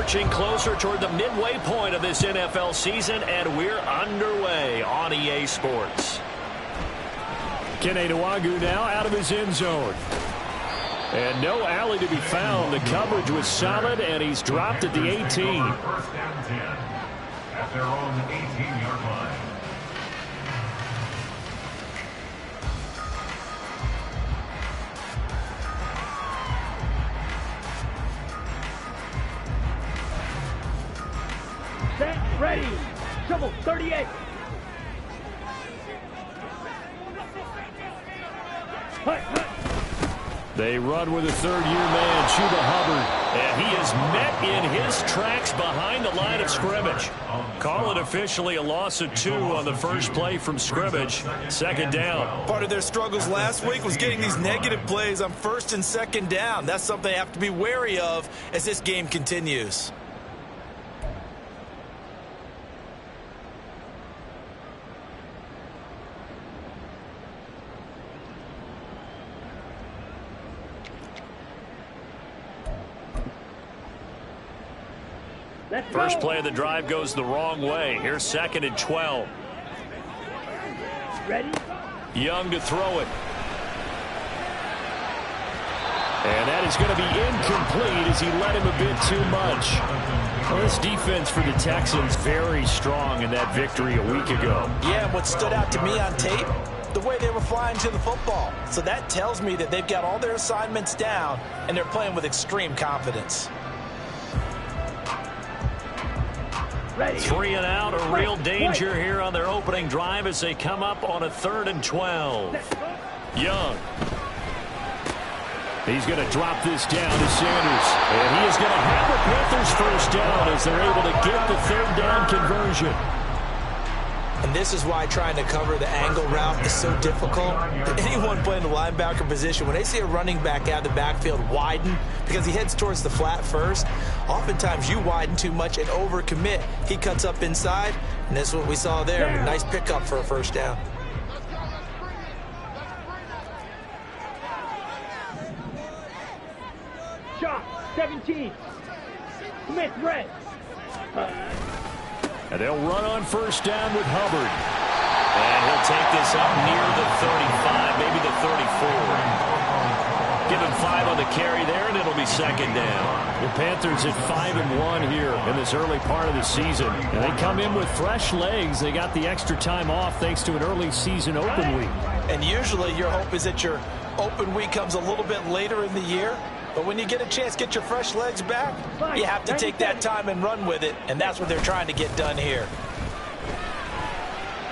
marching closer toward the midway point of this NFL season, and we're underway on EA Sports. Kene Nwangwu now out of his end zone. And no alley to be found. The coverage was solid, and he's dropped at the 18. First down 10 at their own 18-yard line. Set, ready, triple 38. They run with a third-year man, Chuba Hubbard. And he is met in his tracks behind the line of scrimmage. Call it officially a loss of 2 on the first play from scrimmage. Second down. Part of their struggles last week was getting these negative plays on first and second down. That's something they have to be wary of as this game continues. First play of the drive goes the wrong way. Here's second and 12. Ready? Young to throw it. And that is going to be incomplete as he let him a bit too much. Well, this defense for the Texans very strong in that victory a week ago. Yeah, what stood out to me on tape, the way they were flying to the football. So that tells me that they've got all their assignments down and they're playing with extreme confidence. Ready. 3 and out, a real danger here on their opening drive as they come up on a 3rd and 12. Young. He's going to drop this down to Sanders. And he is going to have the Panthers first down as they're able to get the 3rd down conversion. And this is why trying to cover the angle route is so difficult. Anyone playing the linebacker position, when they see a running back out of the backfield widen because he heads towards the flat first, oftentimes you widen too much and overcommit. He cuts up inside, and that's what we saw there. Nice pickup for a first down. Shot, 17. Smith, red. And they'll run on first down with Hubbard. And he'll take this up near the 35, maybe the 34. Give him 5 on the carry there, and it'll be second down. The Panthers at 5-1 here in this early part of the season. And they come in with fresh legs. They got the extra time off thanks to an early season open week. And usually your hope is that your open week comes a little bit later in the year. But when you get a chance to get your fresh legs back, you have to take that time and run with it, and that's what they're trying to get done here.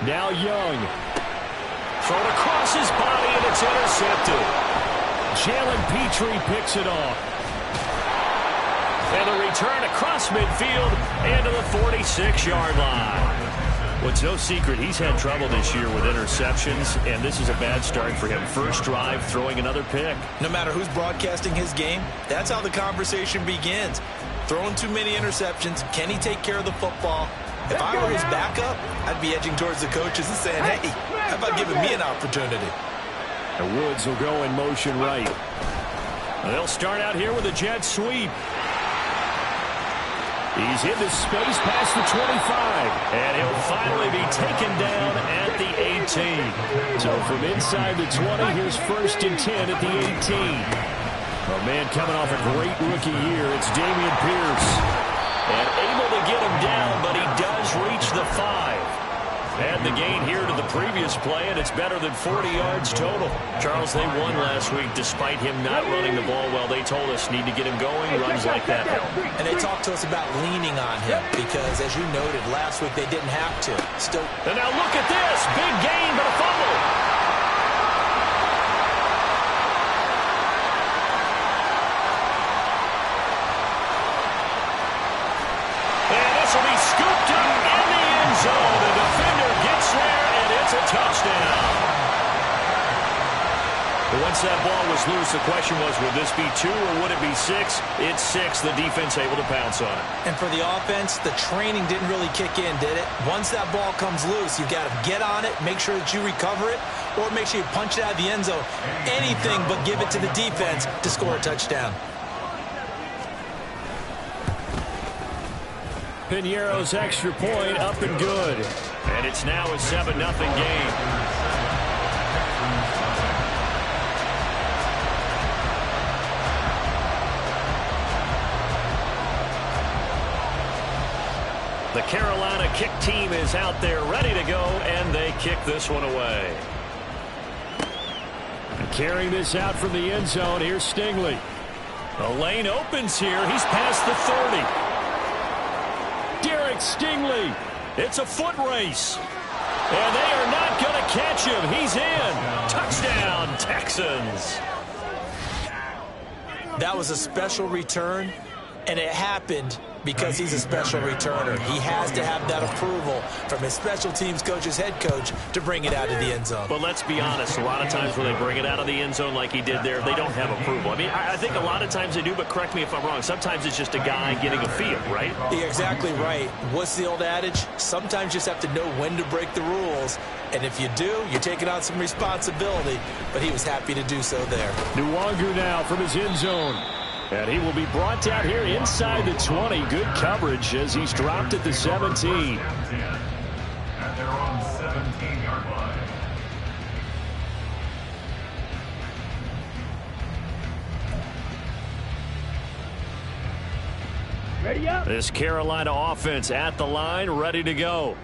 Now Young. Thrown across his body, and it's intercepted. Jalen Petrie picks it off. And the return across midfield and to the 46-yard line. Well, it's no secret he's had trouble this year with interceptions, and this is a bad start for him. First drive, throwing another pick. No matter who's broadcasting his game, that's how the conversation begins. Throwing too many interceptions, can he take care of the football? If I were his backup, I'd be edging towards the coaches and saying, hey, how about giving me an opportunity? And Woods will go in motion right. They'll start out here with a jet sweep. He's into space past the 25. And he'll finally be taken down at the 18. So from inside the 20, here's 1st and 10 at the 18. A man coming off a great rookie year, it's Dameon Pierce. And able to get him down, but he does reach the 5. And the gain here to the previous play, and it's better than 40 yards total. Charles, they won last week despite him not running the ball well. They told us need to get him going, runs like that. And they talked to us about leaning on him because, as you noted, last week they didn't have to. Still. And now look at this. Big gain, but a fumble. And this will be scooped up in the end zone. The defender gets there, and it's a touchdown. But once that ball was loose, the question was, would this be 2 or would it be 6? It's 6. The defense able to pounce on it. And for the offense, the training didn't really kick in, did it? Once that ball comes loose, you've got to get on it, make sure that you recover it, or make sure you punch it out of the end zone. Anything but give it to the defense to score a touchdown. Piñeiro's extra point up and good. And it's now a 7-0 game. The Carolina kick team is out there ready to go, and they kick this one away. And carrying this out from the end zone, here's Stingley. The lane opens here. He's past the 30. Derek Stingley. It's a foot race. And they are not going to catch him. He's in. Touchdown, Texans. That was a special return, and it happened because he's a special returner. He has to have that approval from his special teams coach, his head coach, to bring it out of the end zone. But let's be honest, a lot of times when they bring it out of the end zone like he did there, they don't have approval. I mean, I think a lot of times they do, but correct me if I'm wrong. Sometimes it's just a guy getting a feel, right? You're exactly right. What's the old adage? Sometimes you just have to know when to break the rules. And if you do, you're taking on some responsibility. But he was happy to do so there. Nwangu now from his end zone. And he will be brought down here inside the 20. Good coverage as he's dropped at the 17. At their own 17-yard line. Ready up. This Carolina offense at the line, ready to go.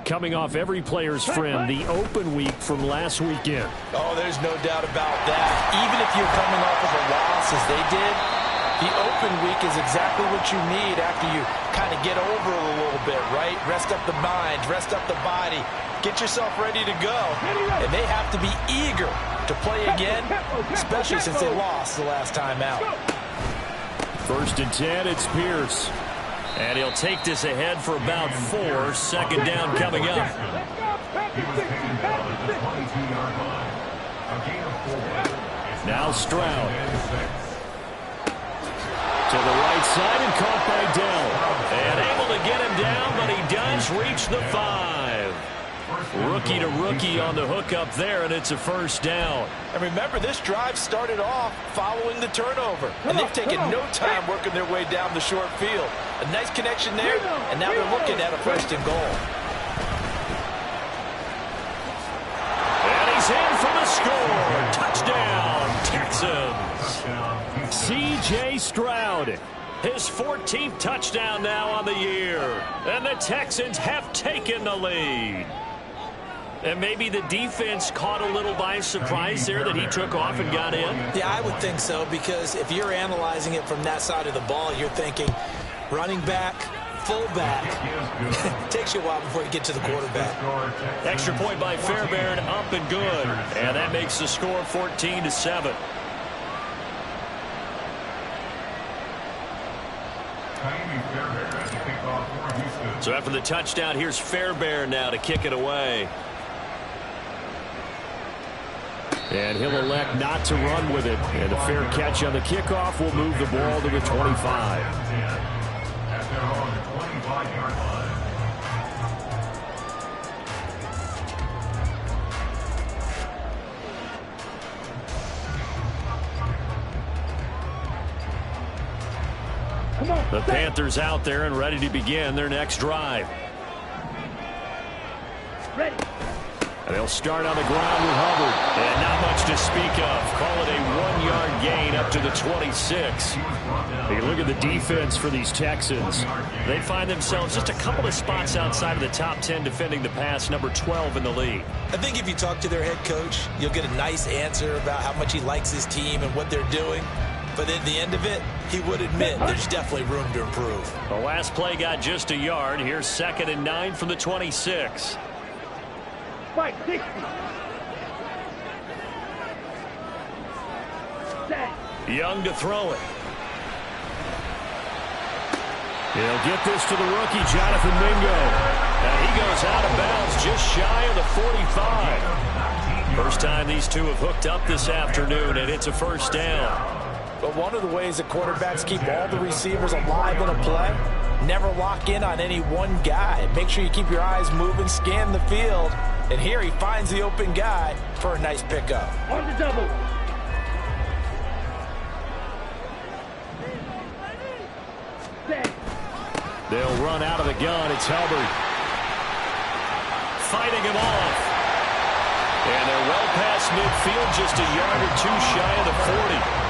Coming off every player's friend, the open week from last weekend. Oh, there's no doubt about that. Even if you're coming off of a loss as they did, the open week is exactly what you need after you kind of get over it a little bit, right? Rest up the mind, rest up the body, get yourself ready to go. And they have to be eager to play again, especially since they lost the last time out. 1st and 10, it's Pierce. And he'll take this ahead for about 4. 2nd down coming up. He was taken down at the 22-yard line. A gain of 4. Now Stroud. And 6. To the right side and caught by Dell. And able to get him down, but he does reach the 5. Rookie to rookie on the hook up there, and it's a 1st down. And remember, this drive started off following the turnover. And they've taken no time working their way down the short field. A nice connection there, and now they're looking at a 1st and goal. And he's in for the score. Touchdown, Texans. C.J. Stroud. His 14th touchdown now on the year. And the Texans have taken the lead. And maybe the defense caught a little by surprise there that he took off and got in. Yeah, I would think so, because if you're analyzing it from that side of the ball, you're thinking running back, fullback. Takes you a while before you get to the quarterback. Extra point by Fairbairn, up and good. And that makes the score 14-7. So after the touchdown, here's Fairbairn now to kick it away. And he'll elect not to run with it. And a fair catch on the kickoff will move the ball to the 25. At their own 25-yard line. The Panthers out there and ready to begin their next drive. Ready. And they'll start on the ground with Hubbard. And not much to speak of. Call it a 1-yard gain up to the 26. Hey, look at the defense for these Texans. They find themselves just a couple of spots outside of the top 10 defending the pass, number 12 in the league. I think if you talk to their head coach, you'll get a nice answer about how much he likes his team and what they're doing. But at the end of it, he would admit there's definitely room to improve. The last play got just a yard. Here's 2nd and 9 from the 26. Spike 60. Set. Young to throw it. He'll get this to the rookie, Jonathan Mingo. And he goes out of bounds just shy of the 45. First time these two have hooked up this afternoon, and it's a 1st down. But one of the ways that quarterbacks keep all the receivers alive in a play, never lock in on any one guy. Make sure you keep your eyes moving, scan the field. And here he finds the open guy for a nice pickup. On the double. Set. They'll run out of the gun. It's Hubbard. Fighting him off. And they're well past midfield, just a yard or two shy of the 40.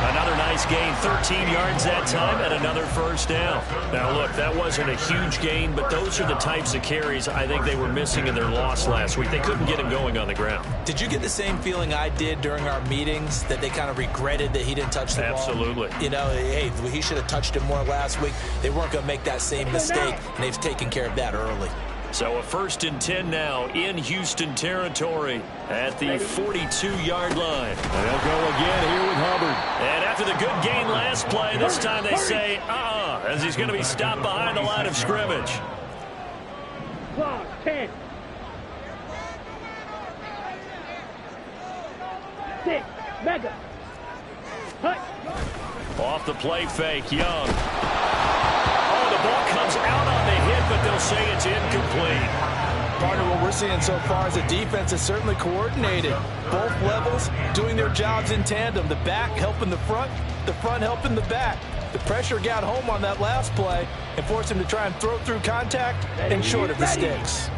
Another nice gain, 13 yards that time, and another first down. Now, look, that wasn't a huge gain, but those are the types of carries I think they were missing in their loss last week. They couldn't get him going on the ground. Did you get the same feeling I did during our meetings, that they kind of regretted that he didn't touch the ball? Absolutely. You know, hey, he should have touched it more last week. They weren't going to make that same mistake, and they've taken care of that early. So a 1st and 10 now in Houston territory at the 42-yard line. They'll go again here with Hubbard. And after the good gain last play, this time they say, as he's going to be stopped behind the line of scrimmage. Clock, 10. 6. Mega. Hut. Off the play fake, Young. Oh, the ball comes out on the hit, but they'll say it's incomplete. Partner, what we're seeing so far is the defense is certainly coordinated. Both levels doing their jobs in tandem. The back helping the front helping the back. The pressure got home on that last play and forced him to try and throw through contact and short of the sticks.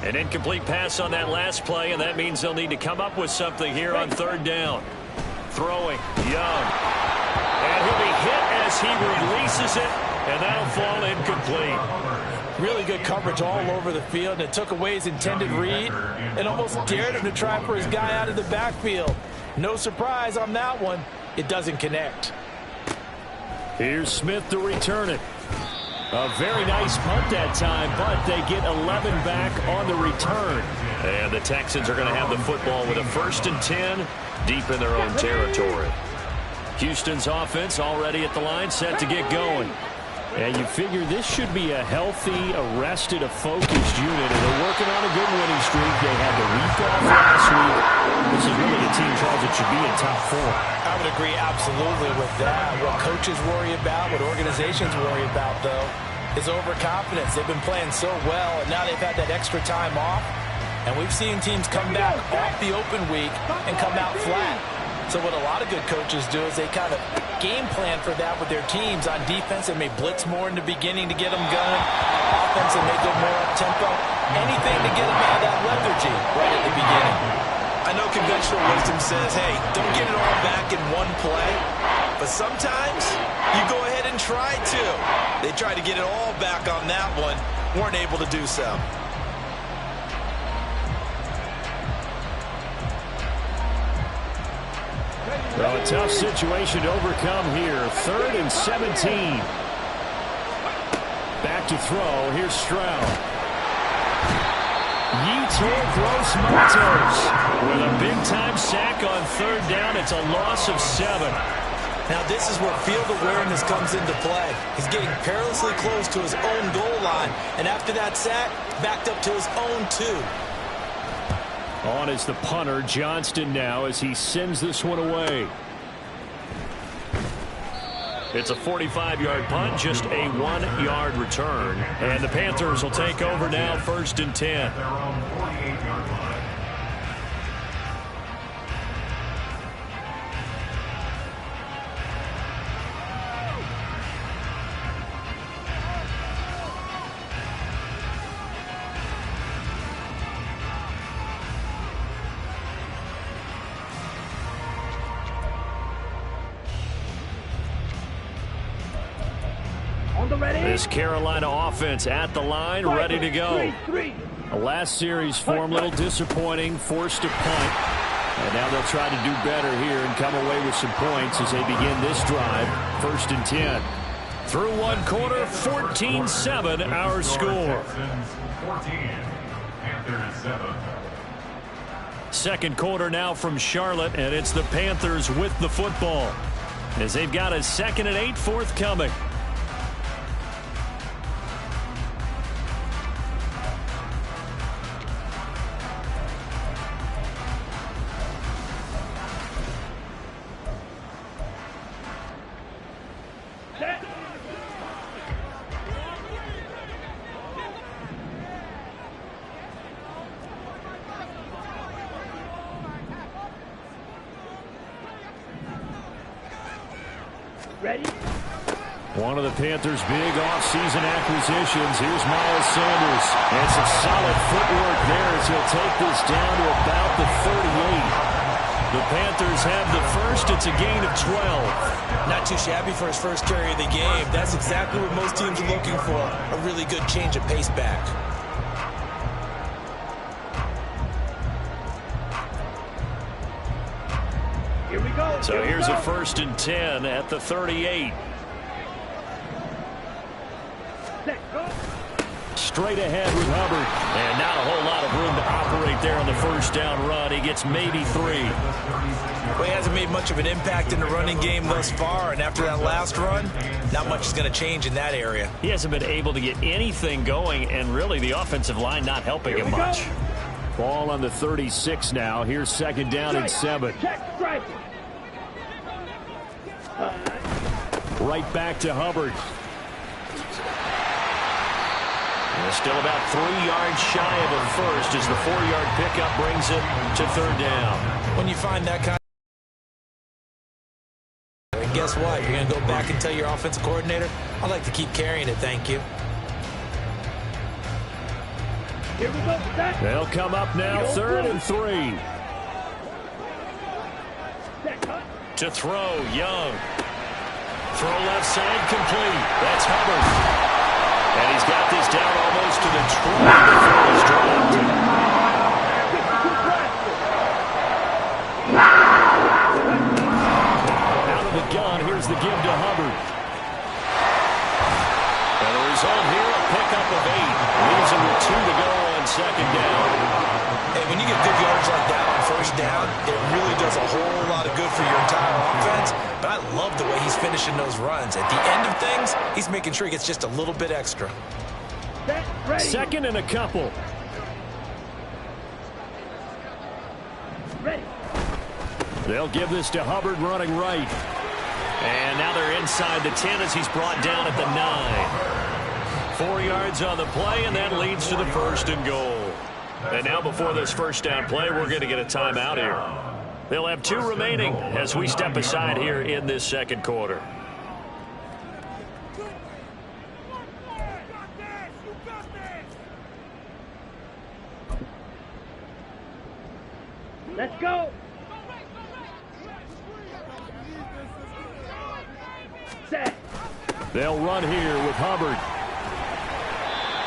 An incomplete pass on that last play, and that means they'll need to come up with something here on 3rd down. Throwing, Young. And he'll be hit as he releases it, and that'll fall incomplete. Really good coverage all over the field, and it took away his intended read and almost dared him to try for his guy out of the backfield. No surprise on that one. It doesn't connect. Here's Smith to return it. A very nice punt that time, but they get 11 back on the return. And the Texans are going to have the football with a 1st and 10 deep in their own territory. Houston's offense already at the line, set to get going. And you figure this should be a healthy, arrested, a focused unit, and they're working on a good winning streak. They had the week off last week. This is really a team, Charles, that should be in top 4. I would agree absolutely with that. What coaches worry about, what organizations worry about, though, is overconfidence. They've been playing so well, and now they've had that extra time off. And we've seen teams come back off the open week and come out flat. So what a lot of good coaches do is they kind of game plan for that with their teams. On defense, they may blitz more in the beginning to get them going. Offense, they may go more up-tempo. Anything to get them out of that lethargy right at the beginning. I know conventional wisdom says, hey, don't get it all back in one play. But sometimes you go ahead and try to. They tried to get it all back on that one. Weren't able to do so. Well, a tough situation to overcome here. 3rd and 17. Back to throw. Here's Stroud. Yetur Gross-Matos with a big-time sack on 3rd down. It's a loss of 7. Now, this is where field awareness comes into play. He's getting perilously close to his own goal line. And after that sack, backed up to his own 2. On is the punter, Johnston, now as he sends this one away. It's a 45-yard punt, just a 1-yard return. And the Panthers will take over now, 1st and 10. Their own 48-yard line. This Carolina offense at the line, ready to go. Last series form, a little disappointing, forced a punt. And now they'll try to do better here and come away with some points as they begin this drive. 1st and 10. Through one quarter, 14-7 our score. 14, Panthers 7. Second quarter now from Charlotte, and it's the Panthers with the football as they've got a 2nd and 8 forthcoming. Ready? One of the Panthers' big offseason acquisitions. Here's Miles Sanders. And some solid footwork there as he'll take this down to about the 38. The Panthers have the first. It's a gain of 12. Not too shabby for his first carry of the game. That's exactly what most teams are looking for. A really good change of pace back. Here we go. So here's a 1st and 10 at the 38. Set, go. Straight ahead with Hubbard. And not a whole lot of room to operate there on the first down run. He gets maybe 3. Well, he hasn't made much of an impact in the running game thus far, and after that last run, not much is going to change in that area. He hasn't been able to get anything going, and really the offensive line not helping him much. Ball on the 36 now. Here's 2nd down and 7. Check, strike. Right back to Hubbard. And still about 3 yards shy of a first as the 4-yard pickup brings it to 3rd down. When you find that kind of... And guess what? You're going to go back and tell your offensive coordinator, I'd like to keep carrying it, thank you. Here we go. Set. They'll come up now, 3rd and 3. Set, cut. To throw, Young. Throw left side, complete. That's Hubbard. And he's got this down almost to the 20 before he's dropped. Out of the gun, here's the give to Hubbard. And the result here, a pickup of 8. Leaves him with 2 to go on 2nd down. Hey, when you get good yards like that on 1st down, it really does a whole lot of good for your entire offense. But I love the way he's finishing those runs. At the end of things, he's making sure he gets just a little bit extra. Set, ready. 2nd and a couple. Ready. They'll give this to Hubbard running right. And now they're inside the 10 as he's brought down at the 9. 4 yards on the play, and that leads to the 1st and goal. And now before this 1st down play, we're going to get a timeout here. They'll have 2 remaining as we step aside here in this 2nd quarter. Let's go. Set. They'll run here with Hubbard.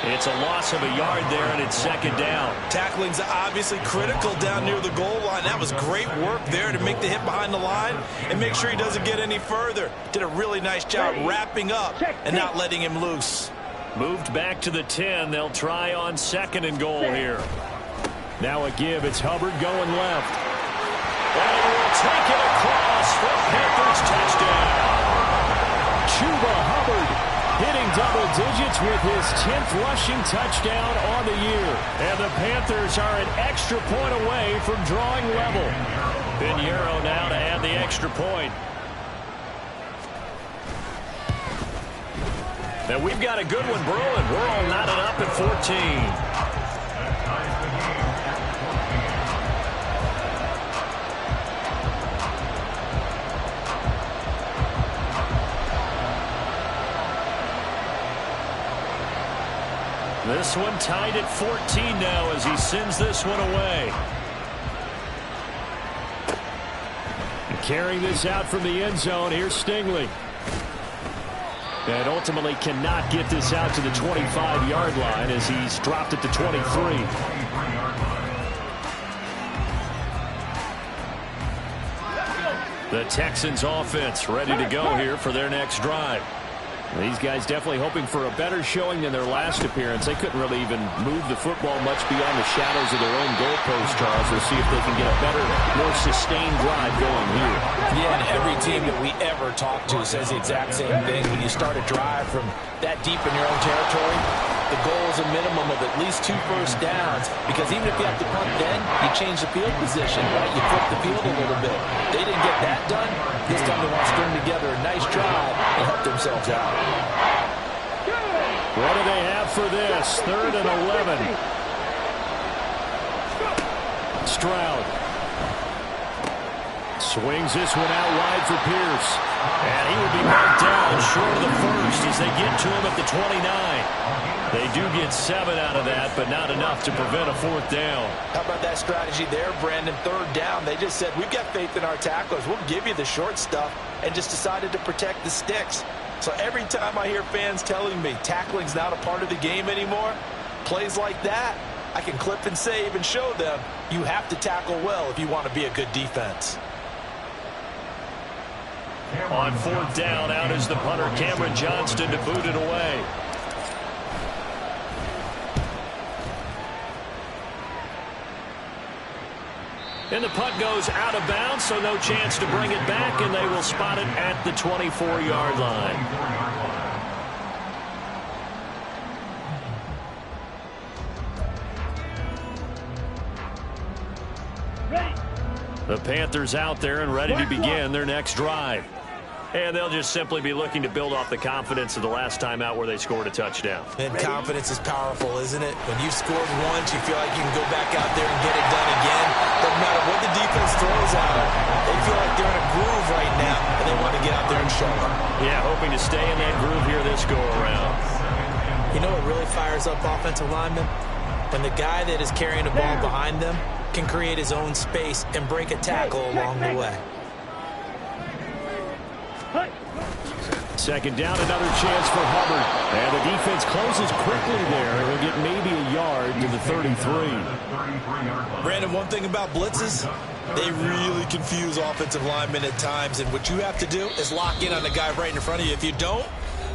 It's a loss of a yard there, and it's 2nd down. Tackling's obviously critical down near the goal line. That was great work there to make the hit behind the line and make sure he doesn't get any further. Did a really nice job wrapping up and not letting him loose. Moved back to the 10. They'll try on 2nd and goal here. Now a give. It's Hubbard going left. And we'll take it across for Panthers touchdown. Chuba Hubbard hitting double digits with his 10th rushing touchdown on the year. And the Panthers are an extra point away from drawing level. Pinheiro now to add the extra point. And we've got a good one brewing. We're all knotted up at 14. This one tied at 14 now as he sends this one away. And carrying this out from the end zone, here's Stingley. And ultimately cannot get this out to the 25-yard line as he's dropped at the 23. The Texans offense ready to go here for their next drive. These guys definitely hoping for a better showing than their last appearance. They couldn't really even move the football much beyond the shadows of their own goalpost, Charles. We'll see if they can get a better, more sustained drive going here. Yeah, and every team that we ever talk to says the exact same thing. When you start a drive from that deep in your own territory, the goal is a minimum of at least 2 first downs, because even if you have to punt then, you change the field position, right? You flip the field a little bit. They didn't get that done. This time they want to string together a nice drive and help themselves out. What do they have for this? 3rd and 11. Stroud. Swings this one out wide for Pierce. And he will be marked down short of the first as they get to him at the 29. They do get 7 out of that, but not enough to prevent a 4th down. How about that strategy there, Brandon? 3rd down. They just said, we've got faith in our tacklers. We'll give you the short stuff, and just decided to protect the sticks. So every time I hear fans telling me tackling's not a part of the game anymore, plays like that, I can clip and save and show them you have to tackle well if you want to be a good defense. On 4th down, out is the punter, Cameron Johnston, to boot it away. And the punt goes out of bounds, so no chance to bring it back, and they will spot it at the 24-yard line. The Panthers out there and ready to begin their next drive. And they'll just simply be looking to build off the confidence of the last time out where they scored a touchdown. And confidence is powerful, isn't it? When you've scored once, you feel like you can go back out there and get it done again. Doesn't matter what the defense throws at them. They feel like they're in a groove right now, and they want to get out there and show them. Yeah, hoping to stay in that groove here this go-around. You know what really fires up offensive linemen? When the guy that is carrying the ball behind them can create his own space and break a tackle along the way. 2nd down, another chance for Hubbard. And the defense closes quickly there. He'll get maybe a yard to the 33. Brandon, one thing about blitzes, they really confuse offensive linemen at times. And what you have to do is lock in on the guy right in front of you. If you don't,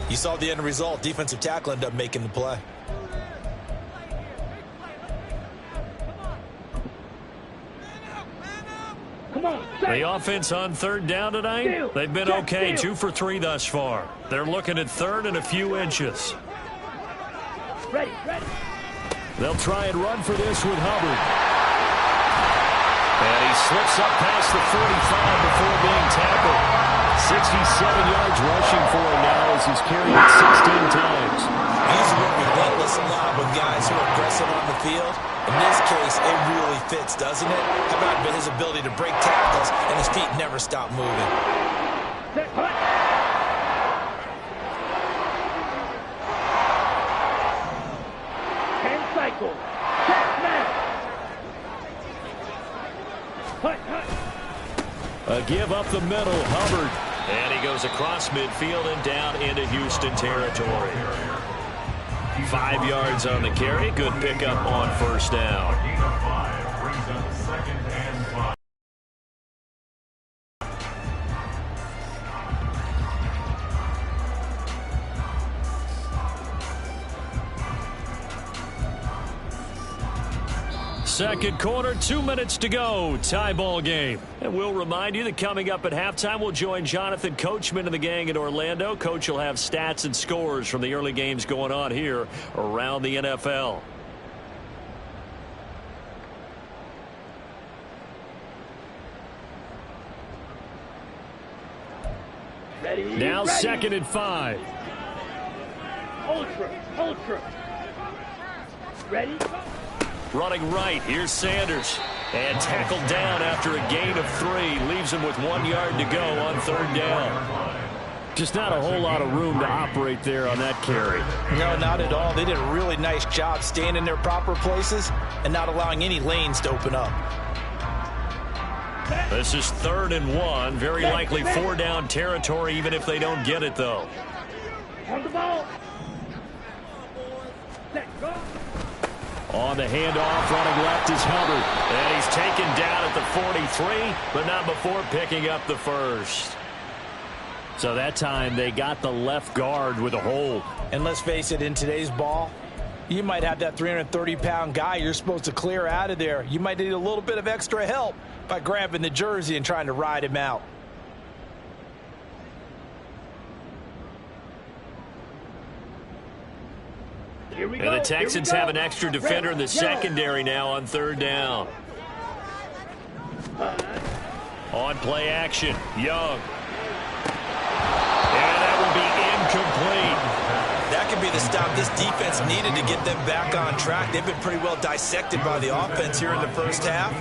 you saw the end result. Defensive tackle ended up making the play. The offense on 3rd down tonight, they've been okay, 2 for 3 thus far. They're looking at 3rd and a few inches. Ready. They'll try and run for this with Hubbard. And he slips up past the 45 before being tackled. 67 yards rushing for him now as he's carried it 16 times. He's worked relentless a lot with guys who are aggressive on the field. In this case, it really fits, doesn't it? How about his ability to break tackles and his feet never stop moving? Set, punt. And cycle. Set, snap. Punt. A give up the middle, Hubbard. And he goes across midfield and down into Houston territory. 5 yards on the carry. Good pickup on 1st down. Gain of 5 brings up 2nd and 5. Second quarter, 2 minutes to go. Tie ball game. And we'll remind you that coming up at halftime, we'll join Jonathan Coachman and the gang in Orlando. Coach will have stats and scores from the early games going on here around the NFL. Ready. Now 2nd and 5. Ultra. Ready. Running right, here's Sanders. And tackled down after a gain of 3. Leaves him with 1 yard to go on 3rd down. Just not a whole lot of room to operate there on that carry. No, not at all. They did a really nice job staying in their proper places and not allowing any lanes to open up. This is 3rd and 1. Very likely 4 down territory, even if they don't get it, though. On the ball. Set, go. On the handoff, running left is Hubbard. And he's taken down at the 43, but not before picking up the first. So that time they got the left guard with a hold. And let's face it, in today's ball, you might have that 330-pound guy you're supposed to clear out of there. You might need a little bit of extra help by grabbing the jersey and trying to ride him out. Here we And go. the Texans have an extra defender in the secondary now on 3rd down. On play action, Young. And that will be incomplete. That could be the stop this defense needed to get them back on track. They've been pretty well dissected by the offense here in the first half.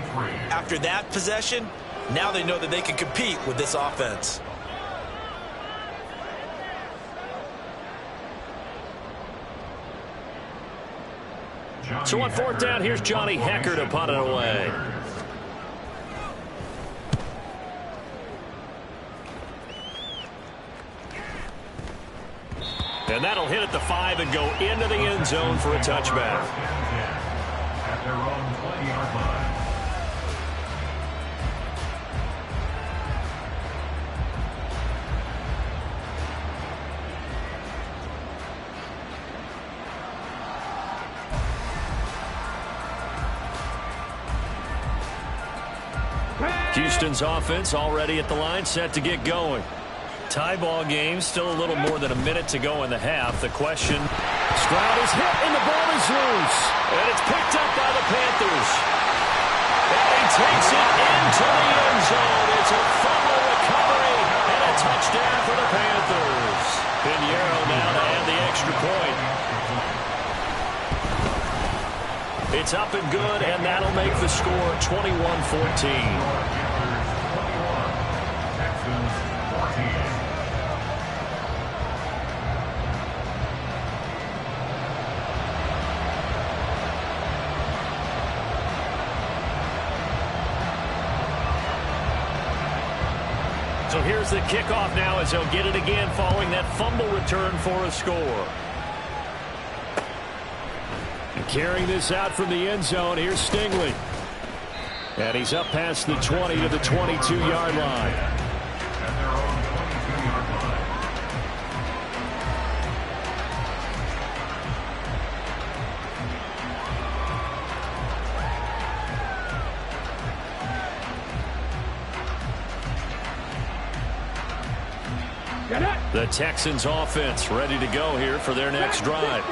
After that possession, Now they know that they can compete with this offense. So on fourth down, here's Johnny Hekker to punt it away. And that'll hit at the 5 and go into the end zone for a touchback. At their own 20-yard line. Houston's offense already at the line, set to get going. Tie ball game, still a little more than a minute to go in the half. The question, Stroud is hit and the ball is loose. and it's picked up by the Panthers. And he takes it into the end zone. It's a fumble recovery and a touchdown for the Panthers. Pinheiro now to add the extra point. It's up and good, and that'll make the score 21-14. So here's the kickoff now as they'll get it again following that fumble return for a score. And carrying this out from the end zone, here's Stingley. And he's up past the 20 to the 22-yard line. At their own 22-yard line. The Texans offense ready to go here for their next drive.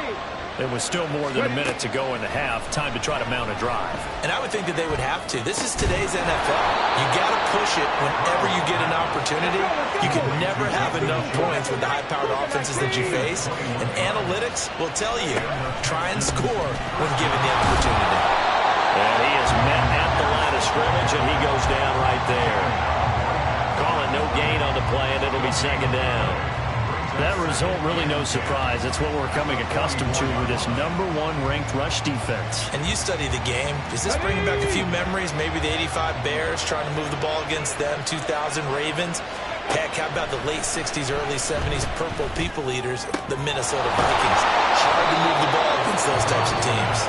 There was still more than a minute to go in the half. Time to try to mount a drive. And I would think that they would have to. This is today's NFL. You got to push it whenever you get an opportunity. You can never have enough points with the high-powered offenses that you face. And analytics will tell you, try and score when given the opportunity. And he is met at the line of scrimmage, and he goes down right there. Calling no gain on the play, and it'll be second down. That result, really no surprise. That's what we're coming accustomed to with this #1 ranked rush defense. And you study the game. Does this bring back a few memories? Maybe the 85 Bears trying to move the ball against them, 2000 Ravens. Heck, how about the late 60s, early 70s Purple People Eaters, the Minnesota Vikings? Hard to move the ball against those types of teams.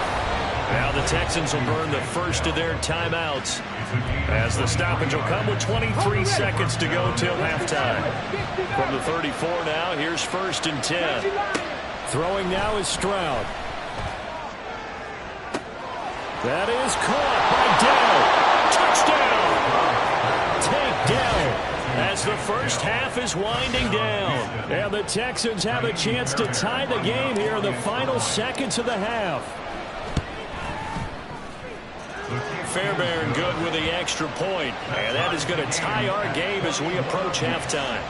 Now the Texans will burn the first of their timeouts as the stoppage will come with 23 seconds to go till halftime. From the 34 now, here's 1st and 10. Throwing now is Stroud. That is caught by Dell. Touchdown. Takedown. As the first half is winding down. And the Texans have a chance to tie the game here in the final seconds of the half. Fairbairn good with the extra point. And that is going to tie our game as we approach halftime.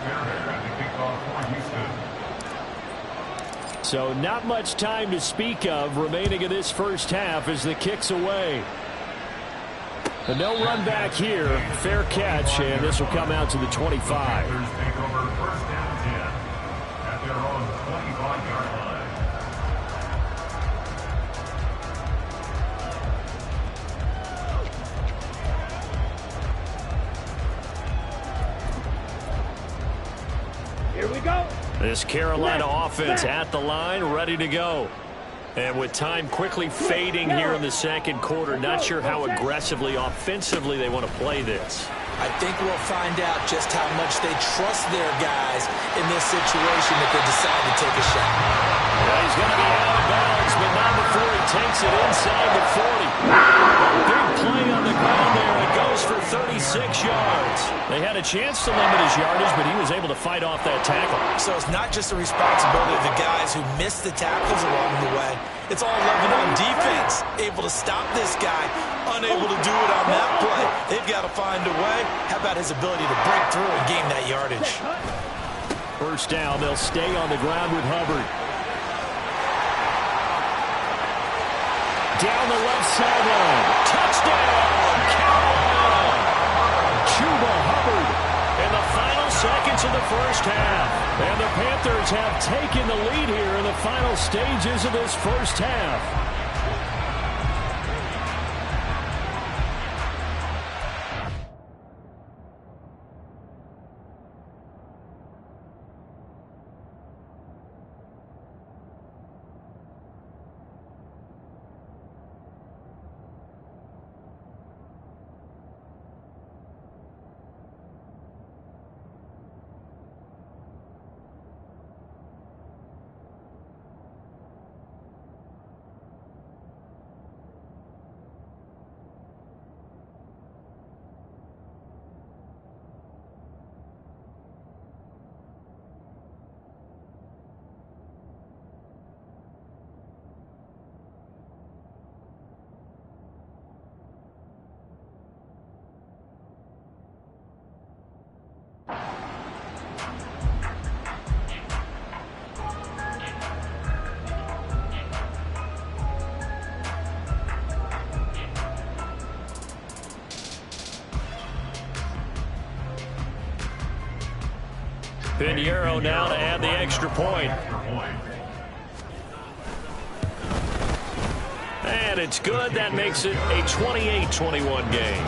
Fairbairn at the kickoff for Houston. So not much time to speak of remaining in this first half as the kick's away. But no run back here. Fair catch, and this will come out to the 25. Panthers take over 1st down 10 at their own 25-yard line. Here we go. This Carolina offense at the line, ready to go. And with time quickly fading here in the second quarter, not sure how aggressively, offensively they want to play this. I think we'll find out just how much they trust their guys in this situation if they decide to take a shot. Well, he's going to be out of bounds, but not before he takes it inside the 40. Big play on the ground there, and it goes for 36 yards. They had a chance to limit his yardage, but he was able to fight off that tackle. So it's not just the responsibility of the guys who missed the tackles along the way. It's all loving on defense. Able to stop this guy, unable to do it on that play. They've got to find a way. How about his ability to break through and gain that yardage? first down. They'll stay on the ground with Hubbard. Down the left sideline. Touchdown, Carolina! Chuba Hubbard in the final seconds of the first half. And the Panthers have taken the lead here in the final stages of this first half. Pinheiro now to add the extra point. And it's good. That makes it a 28-21 game.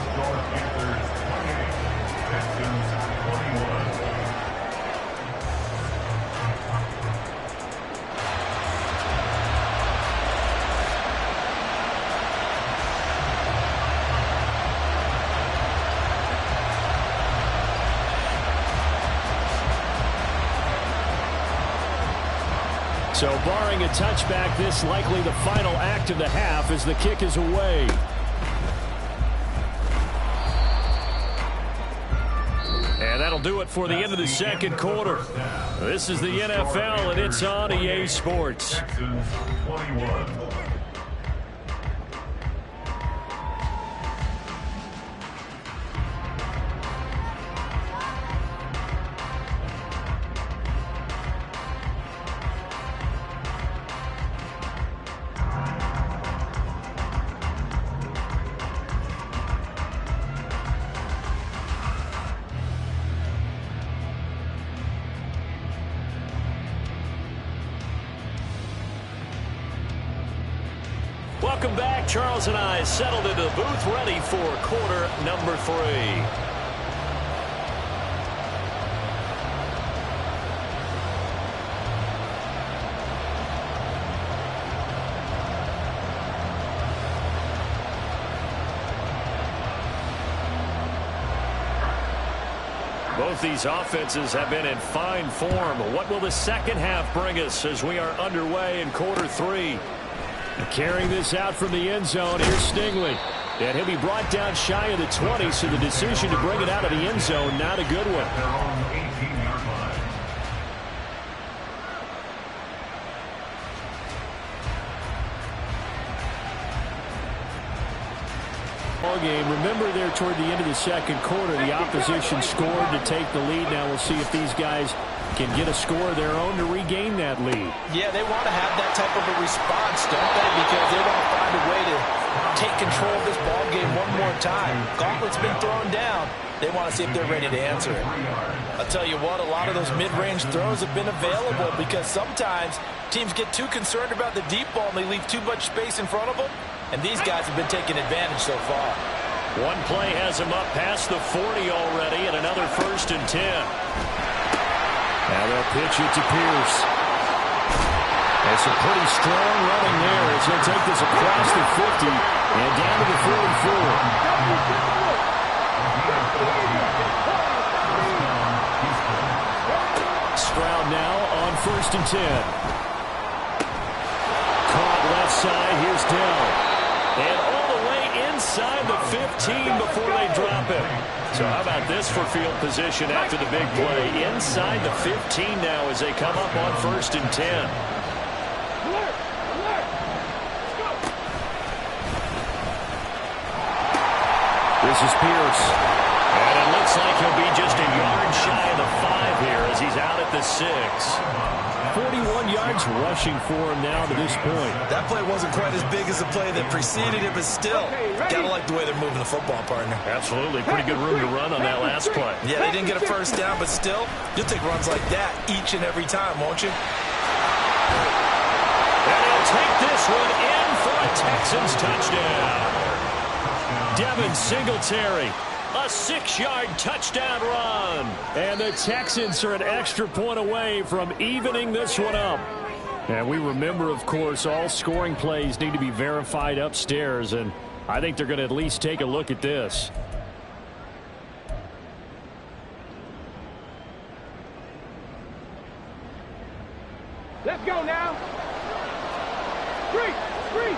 So barring a touchback, this likely the final act of the half as the kick is away. And that'll do it for the end of the second quarter. This is the NFL, and it's on EA Sports. Welcome back. Charles and I settled into the booth ready for quarter number 3. Both these offenses have been in fine form. What will the second half bring us as we are underway in quarter 3? Carrying this out from the end zone, here's Stingley. And he'll be brought down shy of the 20, so the decision to bring it out of the end zone, not a good one. Game. Remember there toward the end of the second quarter, the opposition scored to take the lead. Now we'll see if these guys can get a score of their own to regain that lead. Yeah, they want to have that type of a response, don't they? Because they want to find a way to take control of this ball game one more time. Gauntlet's been thrown down. They want to see if they're ready to answer it. I'll tell you what, a lot of those mid-range throws have been available because sometimes teams get too concerned about the deep ball and they leave too much space in front of them. And these guys have been taking advantage so far. One play has him up past the 40 already, and another 1st and 10. Now they'll pitch it to Pierce. That's a pretty strong running there as he'll take this across the 50 and down to the 44. Stroud now on 1st and 10. Caught left side. Here's Dell. And all the way inside the 15 before they drop him. So how about this for field position after the big play? Inside the 15 now as they come up on 1st and 10. This is Pierce. And it looks like he'll be just a yard shy of the 5 here as as he's out at the 6. 41 yards rushing for him now to this point. That play wasn't quite as big as the play that preceded it, but still, gotta like the way they're moving the football, partner. Absolutely. Pretty good room to run on that last play. Yeah, they didn't get a first down, but still, you'll take runs like that each and every time, won't you? And he'll take this one in for a Texans touchdown. Devin Singletary. A 6-yard touchdown run. And the Texans are an extra point away from evening this one up. And we remember, of course, all scoring plays need to be verified upstairs. And I think they're going to at least take a look at this. Let's go now. Three.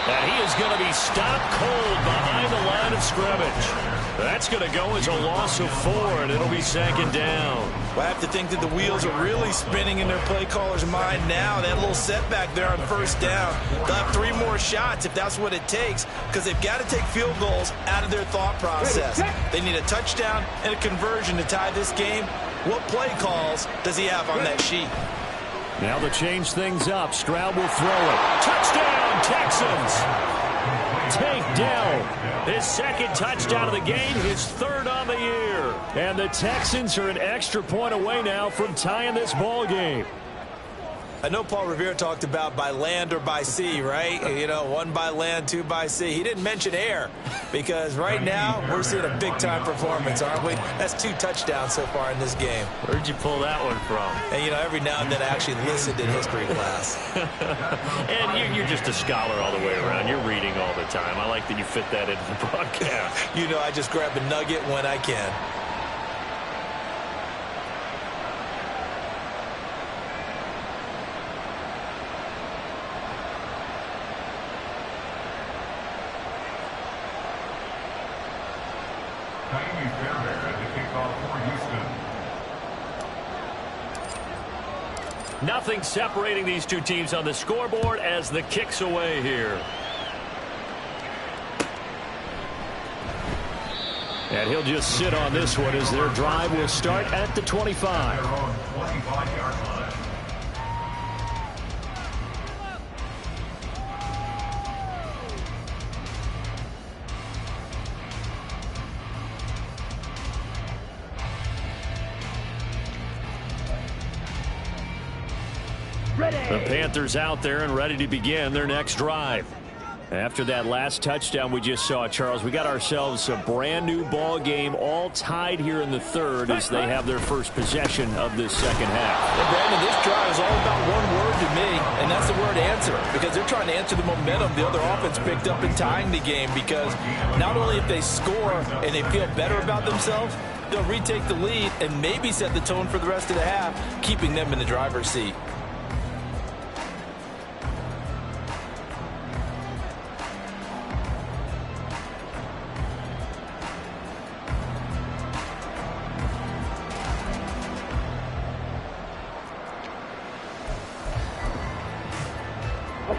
And he is going to be stopped cold behind the line of scrimmage. That's going to go as a loss of 4, and it'll be 2nd down. Well, I have to think that the wheels are really spinning in their play caller's mind now. That little setback there on first down. They'll have 3 more shots if that's what it takes, because they've got to take field goals out of their thought process. They need a touchdown and a conversion to tie this game. What play calls does he have on that sheet? Now to change things up, Stroud will throw it. Touchdown, Texans! Tank Dell, his 2nd touchdown of the game, his 3rd on the year. And the Texans are an extra point away now from tying this ball game. I know Paul Revere talked about by land or by sea, right? You know, 1 by land, 2 by sea. He didn't mention air because right now we're seeing a big-time performance, aren't we? That's 2 touchdowns so far in this game. Where'd you pull that one from? And, you know, every now and then I actually listened in history class. And you're just a scholar all the way around. You're reading all the time. I like that you fit that into the broadcast. You know, I just grab a nugget when I can. Miami Fairbairn at the kickoff for Houston. Nothing separating these 2 teams on the scoreboard as the kick's away here. And he'll just sit on this one as their drive will start at the 25. Their own 25-yard line. The Panthers out there and ready to begin their next drive. After that last touchdown we just saw, Charles, we got ourselves a brand new ball game, all tied here in the 3rd as they have their first possession of this 2nd half. And Brandon, this drive is all about one word to me, and that's the word answer, because they're trying to answer the momentum the other offense picked up in tying the game, because not only if they score and they feel better about themselves, they'll retake the lead and maybe set the tone for the rest of the half, keeping them in the driver's seat.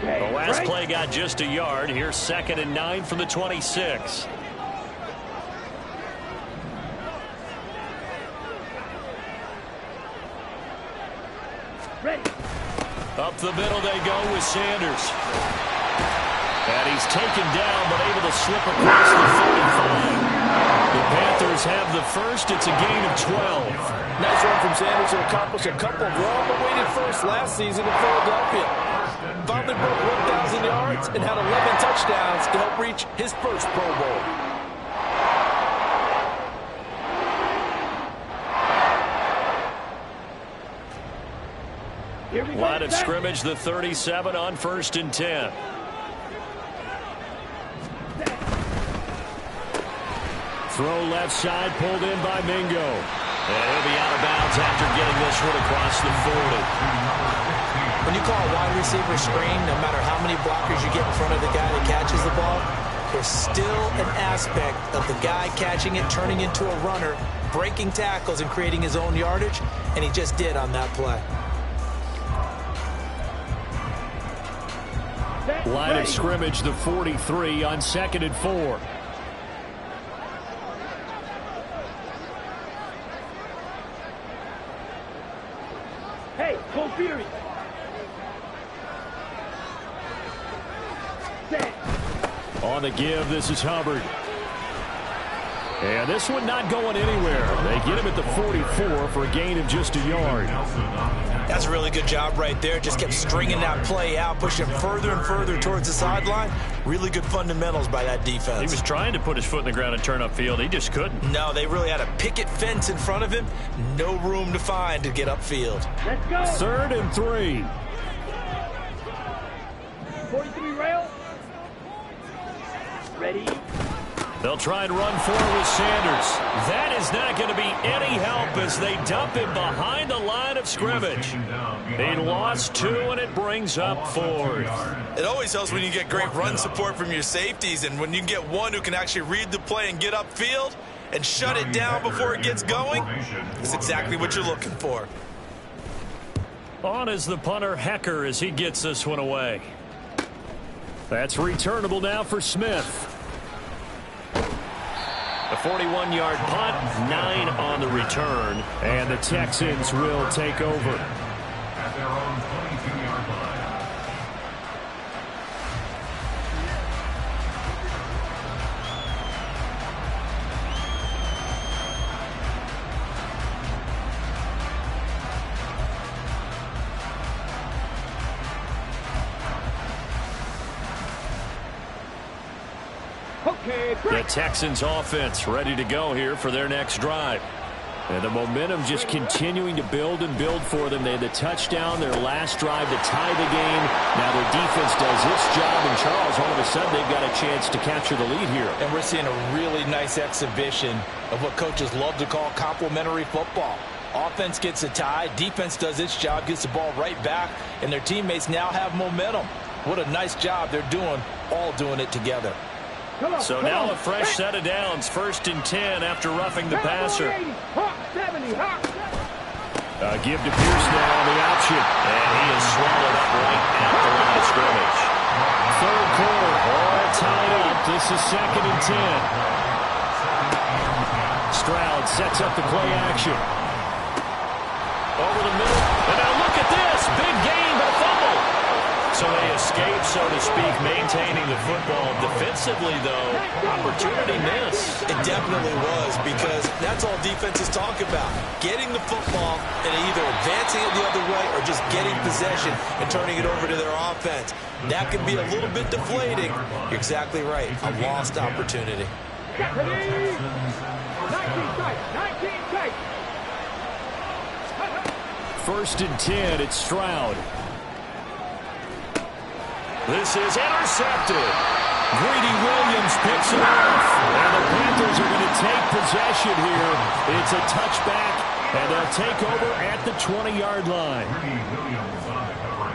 The last play got just a yard. Here's 2nd and 9 from the 26. Up the middle they go with Sanders. And he's taken down but able to slip across the 45. The Panthers have the first. It's a gain of 12. Nice run from Sanders to accomplish a couple of long-awaited firsts last season in Philadelphia. Finally broke 1,000 yards and had 11 touchdowns to help reach his first Pro Bowl. Line of scrimmage, the 37 on 1st and 10. Throw left side, pulled in by Mingo. And he'll be out of bounds after getting this one across the 40. When you call a wide receiver screen, no matter how many blockers you get in front of the guy that catches the ball, there's still an aspect of the guy catching it, turning into a runner, breaking tackles and creating his own yardage, and he just did on that play. Set. Line of scrimmage, the 43 on 2nd and 4. Hey, go Fury. On the give, this is Hubbard. And this one not going anywhere. They get him at the 44 for a gain of just a yard. That's a really good job right there. Just kept stringing that play out, pushing him further and further towards the sideline. Really good fundamentals by that defense. He was trying to put his foot in the ground and turn upfield. He just couldn't. No, they really had a picket fence in front of him. No room to find to get upfield. Let's go. 3rd and 3. 43 rail. Ready. They'll try and run forward with Sanders. That is not going to be any help as they dump him behind the line of scrimmage. He lost 2, and it brings up 4th. It always helps when you get great run support from your safeties, and when you get one who can actually read the play and get upfield and shut it down before it gets going, that's exactly what you're looking for. On is the punter, Hecker, as he gets this one away. That's returnable now for Smith. A 41-yard punt, 9 on the return, and the Texans will take over. At their own 22-yard line. The Texans offense ready to go here for their next drive. And the momentum just continuing to build and build for them. They had the touchdown, their last drive to tie the game. Now their defense does its job, and Charles, all of a sudden, they've got a chance to capture the lead here. And we're seeing a really nice exhibition of what coaches love to call complementary football. Offense gets a tie, defense does its job, gets the ball right back, and their teammates now have momentum. What a nice job they're doing, all doing it together. So now a fresh set of downs, 1st and 10 after roughing the passer. Give to Pierce now on the option. And he is swallowed up right at the line of scrimmage. 3rd quarter, all tied up. This is 2nd and 10. Stroud sets up the play action. Over the middle. And now look at this. Big gain, but a fumble. So they escape, so to speak, maintaining the football. Defensively, though, opportunity missed. It definitely was, because that's all defenses talk about. Getting the football and either advancing it the other way or just getting possession and turning it over to their offense. That can be a little bit deflating. You're exactly right. A lost opportunity. 1st and 10, it's Stroud. This is intercepted. Greedy Williams picks it off. And the Panthers are going to take possession here. It's a touchback, and they'll take over at the 20-yard line. Greedy Williams on the coverage.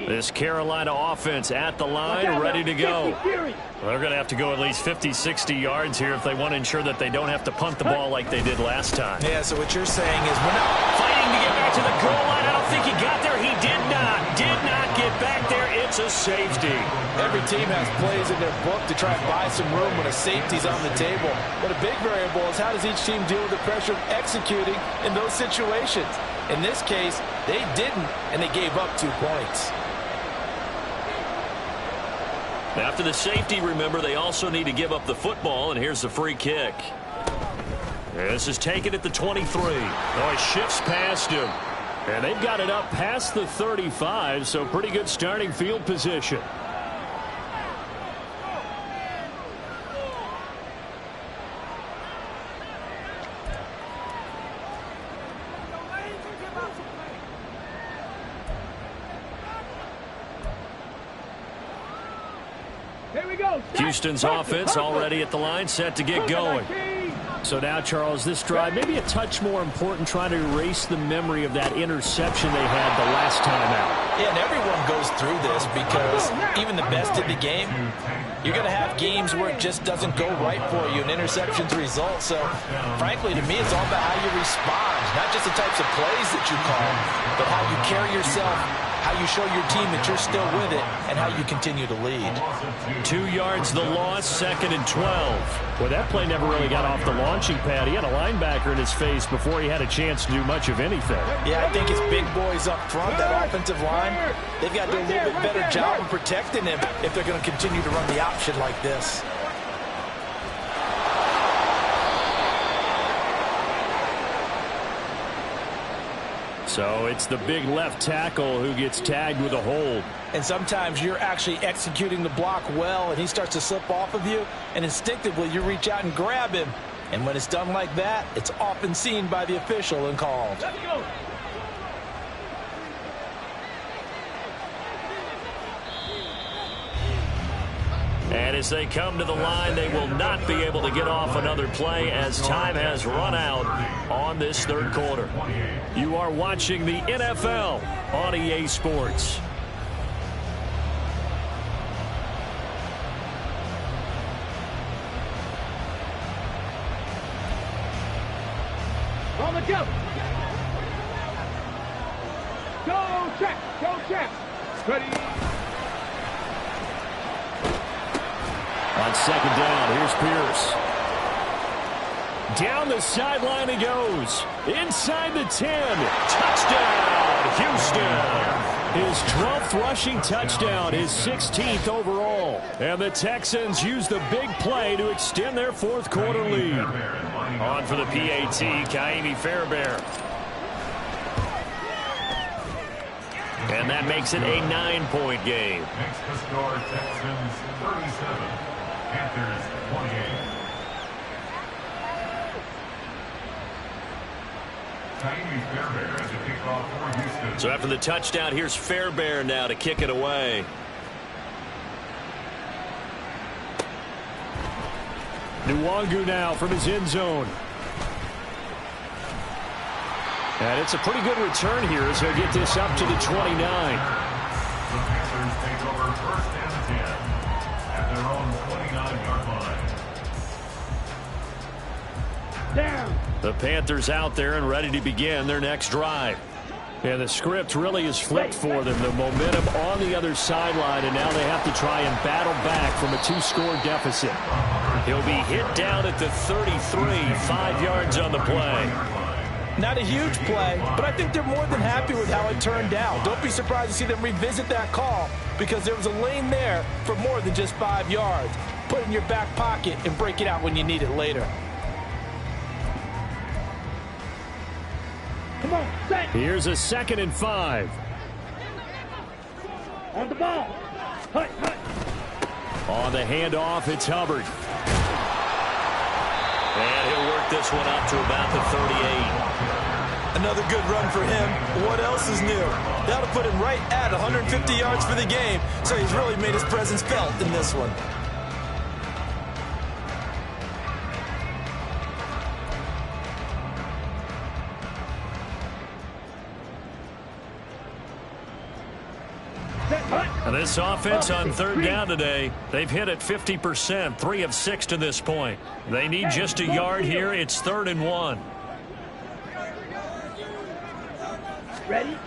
This Carolina offense at the line, ready to go. They're going to have to go at least 50, 60 yards here if they want to ensure that they don't have to punt the ball like they did last time. Yeah, so what you're saying is we're not Fighting to get back to the goal line. I don't think he got there. He did not get back there. It's a safety. Every team has plays in their book to try and buy some room when a safety's on the table. But a big variable is how does each team deal with the pressure of executing in those situations. In this case, they didn't, and they gave up 2 points. After the safety, remember, they also need to give up the football, and here's the free kick. This is taken at the 23. Oh, he shifts past him. And they've got it up past the 35, so pretty good starting field position. Houston's offense already at the line, set to get going. So now, Charles, this drive maybe a touch more important, trying to erase the memory of that interception they had the last time out. Yeah, and everyone goes through this because even the best in the game You're going to have games where it just doesn't go right for you, and interceptions result. So, frankly, to me, it's all about how you respond, not just the types of plays that you call, but how you carry yourself, how you show your team that you're still with it, and how you continue to lead. 2 yards the loss, 2nd and 12. Well, that play never really got off the launching pad. He had a linebacker in his face before he had a chance to do much of anything. Yeah, I think it's big boys up front, that offensive line. They've got to do a little bit better job of protecting him if they're going to continue to run the option like this. So it's the big left tackle who gets tagged with a hold. And sometimes you're actually executing the block well, and he starts to slip off of you, and instinctively you reach out and grab him. And when it's done like that, it's often seen by the official and called. Let's go. And as they come to the line, they will not be able to get off another play as time has run out on this third quarter. You are watching the NFL on EA Sports. On the jump. Go check. Go check. Ready. On 2nd down, here's Pierce. Down the sideline he goes. Inside the 10. Touchdown, Houston. His 12th rushing touchdown, his 16th overall. And the Texans use the big play to extend their fourth quarter lead. On for the PAT, Ka'imi Fairbairn. And that makes it a 9-point game. Makes the score Texans 37, Panthers 28. Ka'imi Fairbairn as a kickoff for Houston. So after the touchdown, here's Fairbairn now to kick it away. Nwangu now from his end zone. And it's a pretty good return here as he'll get this up to the 29. The Panthers take over 1st and 10 at their own 29-yard line. Down. The Panthers out there and ready to begin their next drive. And the script really is flipped for them. The momentum on the other sideline, and now they have to try and battle back from a 2-score deficit. He'll be hit down at the 33, 5 yards on the play. Not a huge play, but I think they're more than happy with how it turned out. Don't be surprised to see them revisit that call because there was a lane there for more than just 5 yards. Put it in your back pocket and break it out when you need it later. Come on, set. Here's a 2nd and 5. On the ball. Hut, hut. On the handoff, it's Hubbard. And he'll work this one up to about the 38. Another good run for him. What else is new? That'll put him right at 150 yards for the game, so he's really made his presence felt in this one. And this offense on 3rd down today, they've hit it 50%, 3 of 6 to this point. They need just a yard here. It's 3rd and 1. Ready?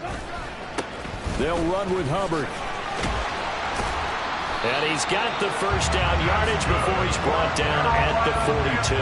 They'll run with Hubbard. And he's got the first down yardage before he's brought down at the 42.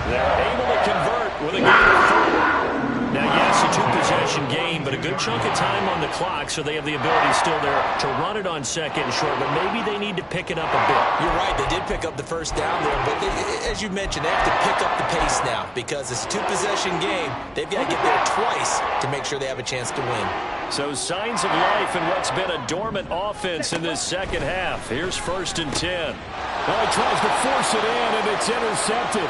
They're able to convert with a gain of 4. Now, yes, a 2-possession game, but a good chunk of time on the clock, so they have the ability still there to run it on 2nd and short, but maybe they need to pick it up a bit. You're right. They did pick up the first down there, but as you mentioned, they have to pick up the pace now because it's a 2-possession game. They've got to get there twice to make sure they have a chance to win. So signs of life in what's been a dormant offense in this second half. Here's 1st and 10. Well, he tries to force it in, and it's intercepted.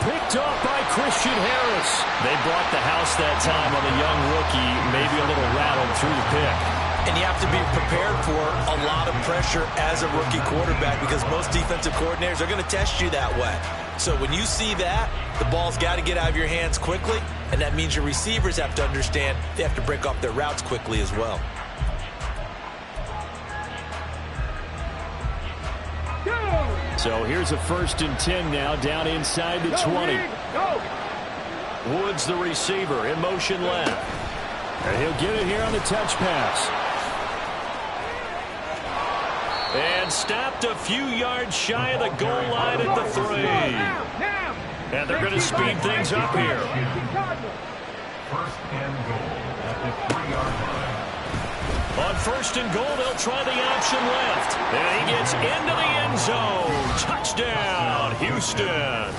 Picked off by Christian Harris. They brought the house that time on the young rookie, maybe a little rattled through the pick. And you have to be prepared for a lot of pressure as a rookie quarterback because most defensive coordinators are going to test you that way. So when you see that, the ball's got to get out of your hands quickly, and that means your receivers have to understand they have to break off their routes quickly as well. So here's a 1st and 10 now, down inside the 20. Go. Woods, the receiver, in motion left. And he'll get it here on the touch pass. And stopped a few yards shy of the goal line at the 3. Now. And they're going to speed things up here. 1st and goal at the 3-yard line. On 1st and goal, they'll try the option left. And he gets into the end zone. Touchdown, Houston.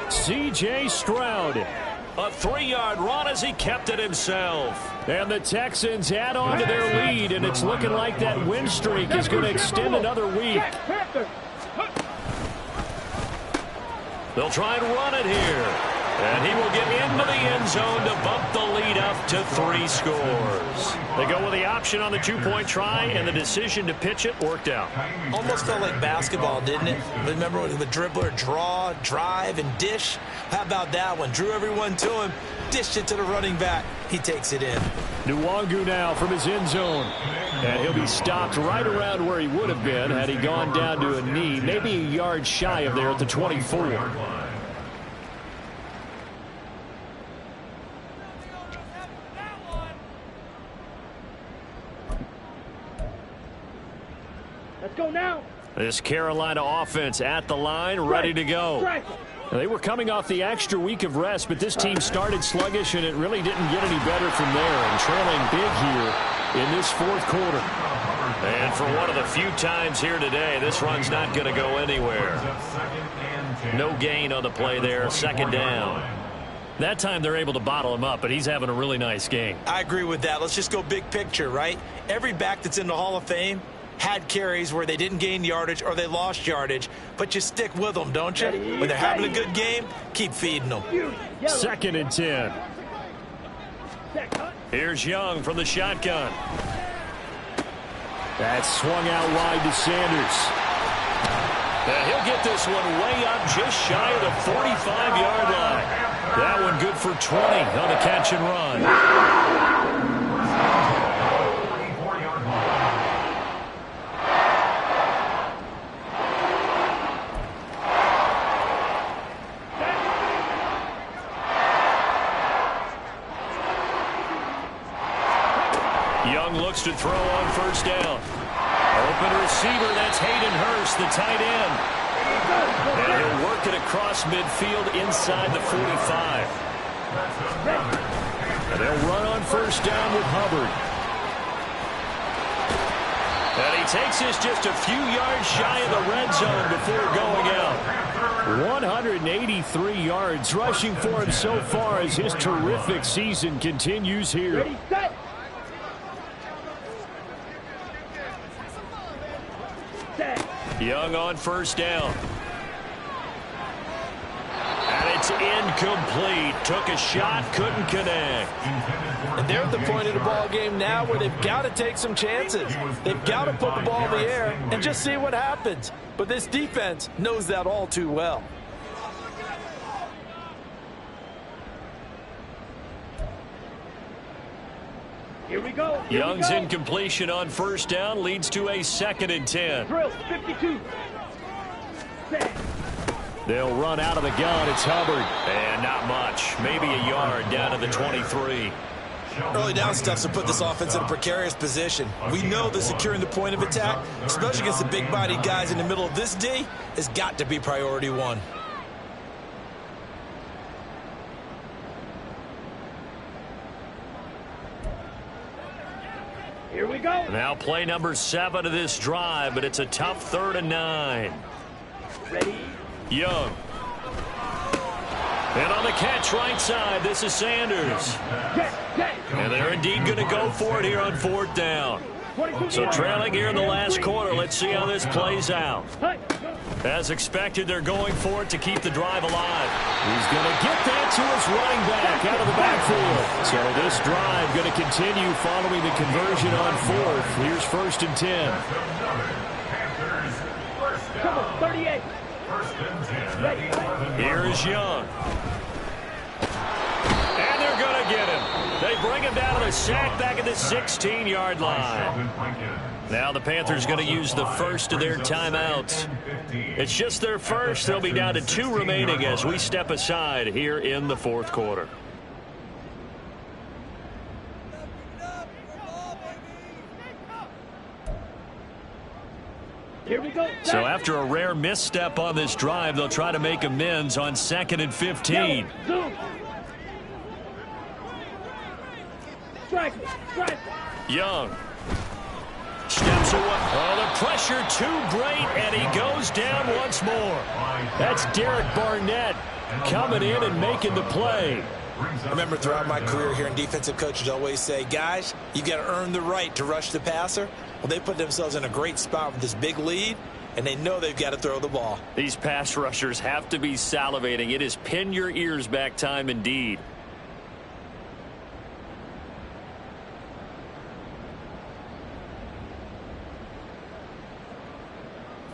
C.J. Stroud. A 3-yard run as he kept it himself. And the Texans add on to their lead, and it's looking like that win streak is going to extend another week. They'll try and run it here. And he will get into the end zone to bump the lead up to 3 scores. They go with the option on the 2-point try, and the decision to pitch it worked out. Almost felt like basketball, didn't it? Remember with the dribbler, draw, drive, and dish? How about that one? Drew everyone to him, dished it to the running back. He takes it in. Nwangu now from his end zone. And he'll be stopped right around where he would have been had he gone down to a knee, maybe a yard shy of there at the 24. Let's go now. This Carolina offense at the line, ready to go. They were coming off the extra week of rest, but this team started sluggish, and it really didn't get any better from there, and trailing big here in this 4th quarter. And for one of the few times here today, this run's not going to go anywhere. No gain on the play there, 2nd down. That time they're able to bottle him up, but he's having a really nice game. I agree with that. Let's just go big picture, right? Every back that's in the Hall of Fame had carries where they didn't gain yardage or they lost yardage, but you stick with them, don't you? When they're having a good game, keep feeding them. 2nd and 10. Here's Young from the shotgun. That's swung out wide to Sanders. And he'll get this one way up just shy of the 45-yard line. That one good for 20 on the catch and run. Young looks to throw on 1st down. Open receiver, that's Hayden Hurst, the tight end. And he'll work it across midfield inside the 45. And they'll run on 1st down with Hubbard. And he takes this just a few yards shy of the red zone before going out. 183 yards rushing for him so far as his terrific season continues here. Ready, set. Young on 1st down. And it's incomplete. Took a shot, couldn't connect. And they're at the point of the ball game now where they've got to take some chances. They've got to put the ball in the air and just see what happens. But this defense knows that all too well. Here we go. Young's incompletion on 1st down leads to a 2nd and 10. Drill, 52. Set. They'll run out of the gun. It's Hubbard. And not much. Maybe a yard down to the 23. Early down stuff to put this offense in a precarious position. We know that securing the point of attack, especially against the big-bodied guys in the middle of this D, has got to be priority 1. Here we go. Now play number 7 of this drive, but it's a tough 3rd and 9. Ready. Young. And on the catch right side, this is Sanders. And they're indeed going to go for it here on 4th down. So trailing here in the last quarter, let's see how this plays out. As expected, they're going for it to keep the drive alive. He's going to get that to his running back out of the backfield. So this drive going to continue following the conversion on 4th. Here's 1st and 10. Come on, 38. Here is Young. And they're going to get him. They bring him down to the sack back at the 16-yard line. Now the Panthers going to use the first of their timeouts. It's just their first. They'll be down to 2 remaining as we step aside here in the fourth quarter. Here we go. So after a rare misstep on this drive, they'll try to make amends on 2nd and 15. Zoom. Strike. Young steps away. Oh, the pressure too great, and he goes down once more. That's Derek Barnett coming in and making the play. I remember throughout my career hearing defensive coaches always say, guys, you got to earn the right to rush the passer. Well, they put themselves in a great spot with this big lead, and they know they've got to throw the ball. These pass rushers have to be salivating. It is pin your ears back time indeed.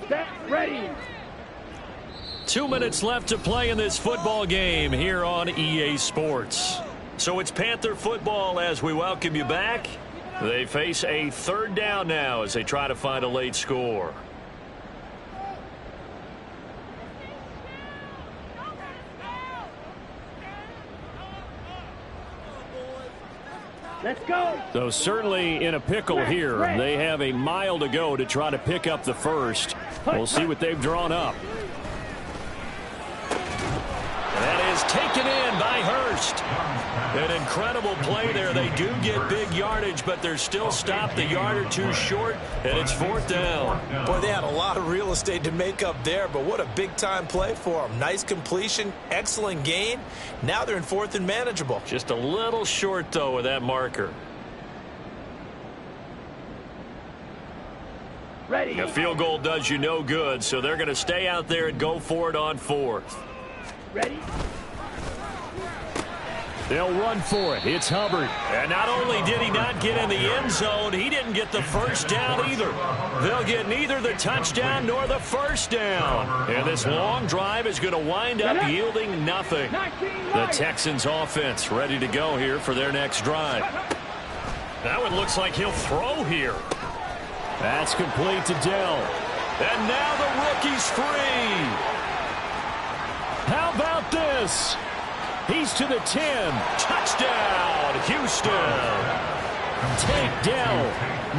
Set. Ready. 2 minutes left to play in this football game here on EA Sports. So it's Panther football as we welcome you back. They face a 3rd down now as they try to find a late score. Let's go. So certainly in a pickle here. They have a mile to go to try to pick up the first. We'll see what they've drawn up. That is taken in by Hurst. An incredible play there. They do get big yardage, but they're still stopped a yard or two short, and it's 4th down. Boy, they had a lot of real estate to make up there, but what a big-time play for them. Nice completion, excellent gain. Now they're in 4th and manageable. Just a little short, though, with that marker. Ready. A field goal does you no good, so they're going to stay out there and go for it on 4th. Ready. They'll run for it. It's Hubbard. And not only did he not get in the end zone, he didn't get the first down either. They'll get neither the touchdown nor the first down. And this long drive is going to wind up yielding nothing. The Texans offense ready to go here for their next drive. Now it looks like he'll throw here. That's complete to Dell. And now the rookie's free. How about this? He's to the 10. Touchdown, Houston. Take Dell.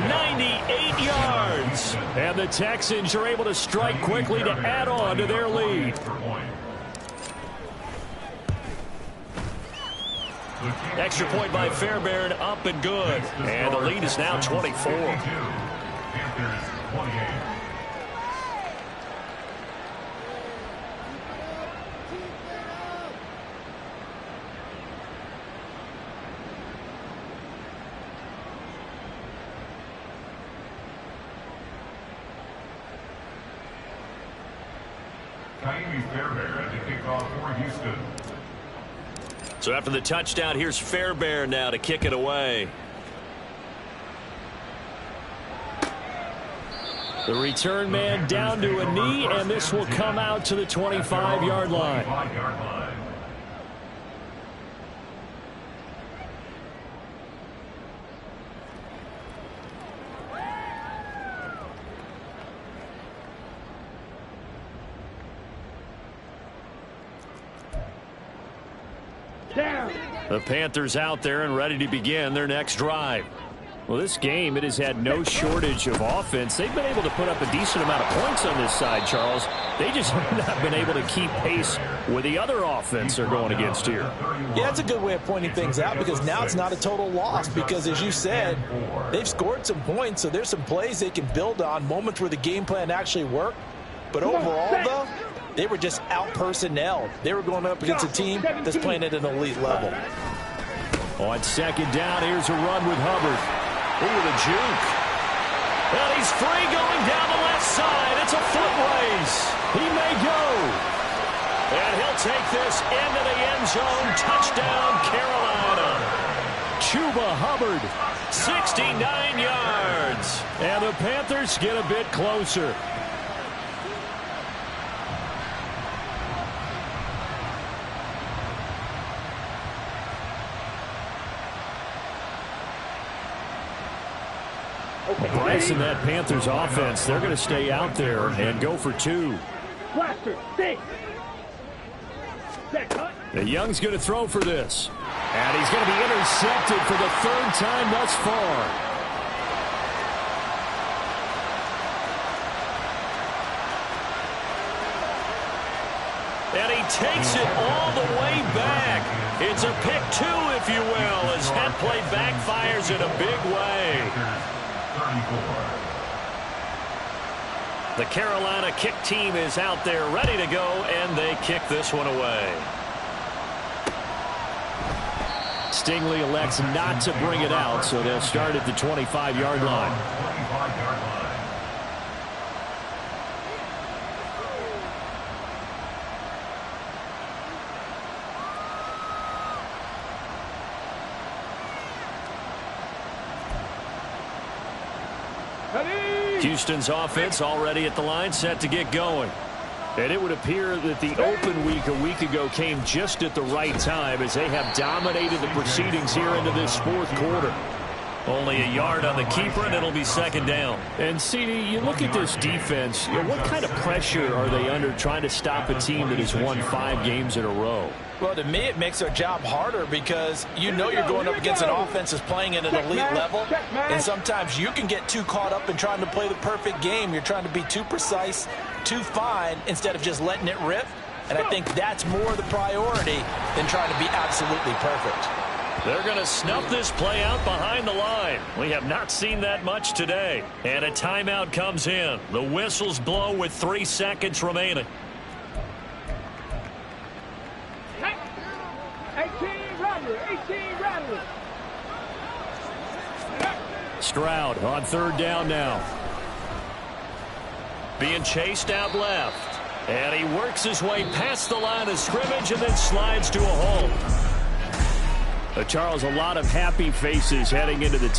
98 yards. And the Texans are able to strike quickly to add on to their lead. Extra point by Fairbairn, up and good. And the lead is now 24. Fairbairn to kick off for Houston. So after the touchdown, here's Fairbairn now to kick it away. The return man down to a knee, and this will come out to the 25-yard line. The Panthers out there and ready to begin their next drive. Well, this game, it has had no shortage of offense. They've been able to put up a decent amount of points on this side, Charles. They just have not been able to keep pace with the other offense they're going against here. Yeah, that's a good way of pointing things out because now it's not a total loss because, as you said, they've scored some points, so there's some plays they can build on, moments where the game plan actually worked. But overall, though, they were just out-personnelled. They were going up against a team that's playing at an elite level. On 2nd down, here's a run with Hubbard. Ooh, the juke. And he's free going down the left side. It's a foot race. He may go. And he'll take this into the end zone. Touchdown, Carolina. Chuba Hubbard. 69 yards. And the Panthers get a bit closer. Bryce and that Panthers offense, they're going to stay out there and go for 2. Blaster, stay. The Young's going to throw for this. And he's going to be intercepted for the 3rd time thus far. And he takes it all the way back. It's a pick 2, if you will, as that play backfires in a big way. The Carolina kick team is out there ready to go, and they kick this one away. Stingley elects not to bring it out, so they'll start at the 25-yard line. Houston's offense already at the line, set to get going. And it would appear that the open week a week ago came just at the right time as they have dominated the proceedings here into this 4th quarter. Only a yard on the keeper, and it'll be 2nd down. And, CD, you look at this defense, what kind of pressure are they under trying to stop a team that has won 5 games in a row? Well, to me, it makes their job harder because you know you're going up against an offense that's playing at an elite level, and sometimes you can get too caught up in trying to play the perfect game. You're trying to be too precise, too fine, instead of just letting it rip, and I think that's more the priority than trying to be absolutely perfect. They're going to snuff this play out behind the line. We have not seen that much today. And a timeout comes in. The whistles blow with 3 seconds remaining. 18 Rattler. Stroud on 3rd down now. Being chased out left. And he works his way past the line of scrimmage and then slides to a halt. Charles, a lot of happy faces heading into the